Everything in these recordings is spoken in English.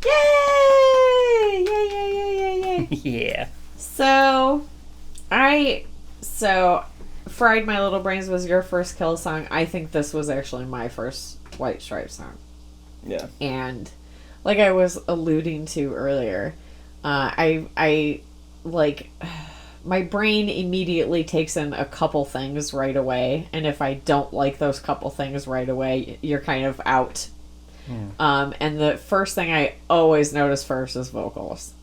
Yay! Yay, yay, yay, yay, yay. Yeah. So Fried My Little Brains was your first Kill song. I think this was actually my first White Stripes song. Yeah. And like I was alluding to earlier, I like my brain immediately takes in a couple things right away, and if I don't like those couple things right away, you're kind of out. And the first thing I always notice first is vocals,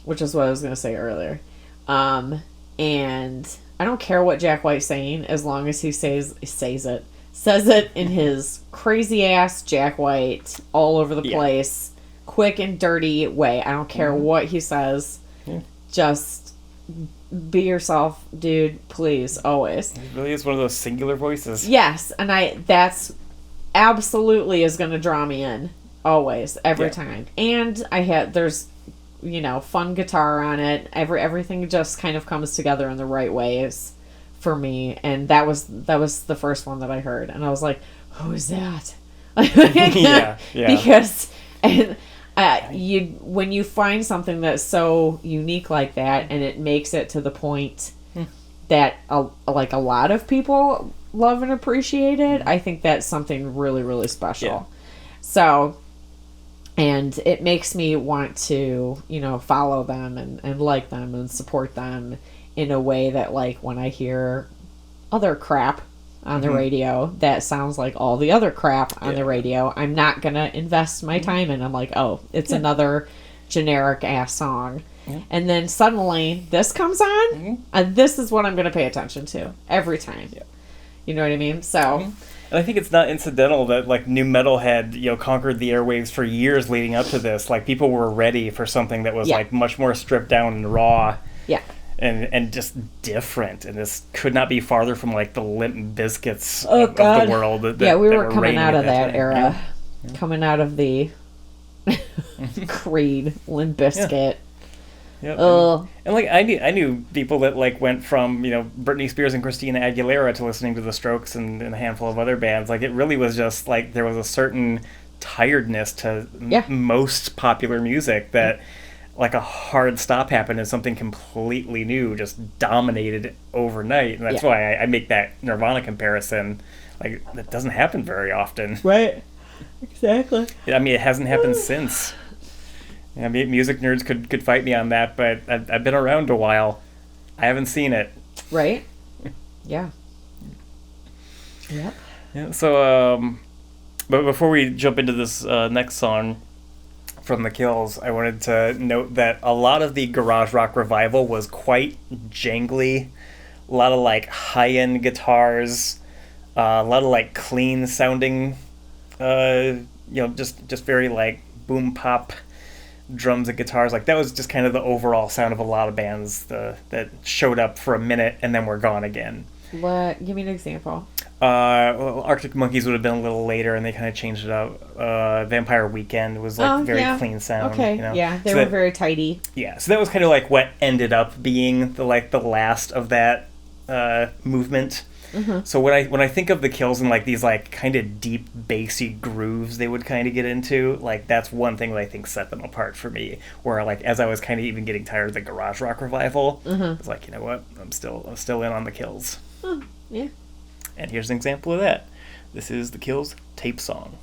which is what I was going to say earlier. And I don't care what Jack White's saying as long as he says it in his crazy ass Jack White all over the place, quick and dirty way. I don't care what he says. Just be yourself, dude, please, always. It really is one of those singular voices. Yes, and that's absolutely is going to draw me in always, every time. And there's fun guitar on it. Everything just kind of comes together in the right ways for me, and that was the first one that I heard, and I was like, who is that? Yeah. Because when you find something that's so unique like that, and it makes it to the point that a lot of people love and appreciate it, I think that's something really, really special. Yeah. So, and it makes me want to, follow them and like them and support them in a way that, like, when I hear other crap on the radio that sounds like all the other crap on the radio, I'm not going to invest my time in. I'm like, oh, it's another generic ass song. And then suddenly this comes on, and this is what I'm going to pay attention to every time. Yeah. You know what I mean? So... And I think it's not incidental that, like, nu metal had, conquered the airwaves for years leading up to this. Like, people were ready for something that was, like, much more stripped down and raw. Yeah. And just different. And this could not be farther from, like, the Limp Bizkits of the world. We were coming out of that era. Yeah. Coming out of the Creed, Limp Bizkit. Yep. And like I knew people that like went from Britney Spears and Christina Aguilera to listening to The Strokes and a handful of other bands. Like it really was just like there was a certain tiredness to most popular music that like a hard stop happened and something completely new just dominated overnight. And that's why I make that Nirvana comparison. Like that doesn't happen very often. Right. Exactly. I mean, it hasn't happened since. I mean, music nerds could fight me on that, but I've been around a while. I haven't seen it. Right? Yeah. Yep. Yeah. So, but before we jump into this next song from The Kills, I wanted to note that a lot of the garage rock revival was quite jangly. A lot of like high-end guitars, a lot of like clean sounding, just very like boom pop drums and guitars. Like that was just kind of the overall sound of a lot of bands that showed up for a minute and then were gone again. What? Give me an example. Arctic Monkeys would have been a little later, and they kind of changed it up. Vampire Weekend was like very clean sound. Okay, yeah, they were very tidy. Yeah, so that was kind of like what ended up being the last of that movement. Mm-hmm. So when I think of The Kills and like these like kind of deep bassy grooves they would kind of get into, like that's one thing that I think set them apart for me. Where like as I was kind of even getting tired of the garage rock revival, it's like, you know what, I'm still in on The Kills. Oh, yeah. And here's an example of that. This is The Kills' Tape Song.